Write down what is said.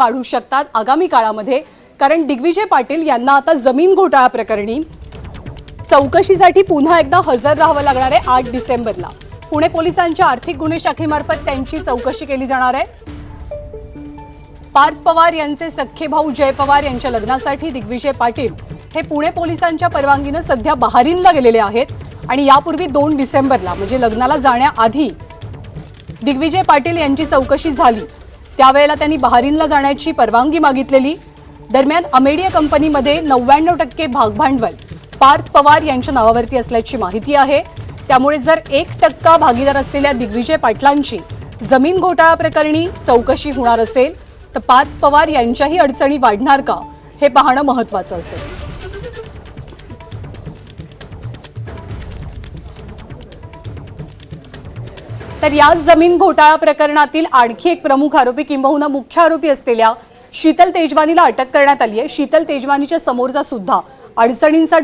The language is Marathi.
वाढू शकतात आगामी काळामध्ये, कारण दिग्विजय पाटील यांना आता जमीन घोटाळा प्रकरणी चौकशीसाठी पुन्हा एकदा हजर राहावं लागणार आहे 8 डिसेंबरला। पुणे पोलिसांच्या आर्थिक गुन्हे शाखेमार्फत त्यांची चौकशी केली जाणार आहे। पार्थ पवार यांचे सख्खे भाऊ जय पवार यांच्या लग्नासाठी दिग्विजय पाटील हे पुणे पोलिसांच्या परवानगीने सध्या बहारीनला गेलेले आहेत आणि यापूर्वी 2 डिसेंबरला म्हणजे लग्नाला जाण्याआधी दिग्विजय पाटील यांची चौकशी झाली। त्यावेळेला त्यांनी बहारीनला जाण्याची परवानगी मागितलेली। दरम्यान अमेडिया कंपनीमध्ये 99% भागभांडवल पार्थ पवार यांच्या नावावरती असल्याची माहिती आहे। त्यामुळे जर 1% भागीदार असलेल्या दिग्विजय पाटलांची जमीन घोटाळा प्रकरणी चौकशी होणार असेल तर पार्थ पवार यांच्याही अडचणी वाढणार का हे पाहणं महत्त्वाचं असेल। तर या जमीन घोटाळा प्रकरणातील आणखी एक प्रमुख आरोपी किंबहुना मुख्य आरोपी असलेल्या शीतल तेजवानीला अटक करण्यात आली आहे। शीतल तेजवानीच्या समोरचा सुद्धा अडचणींचा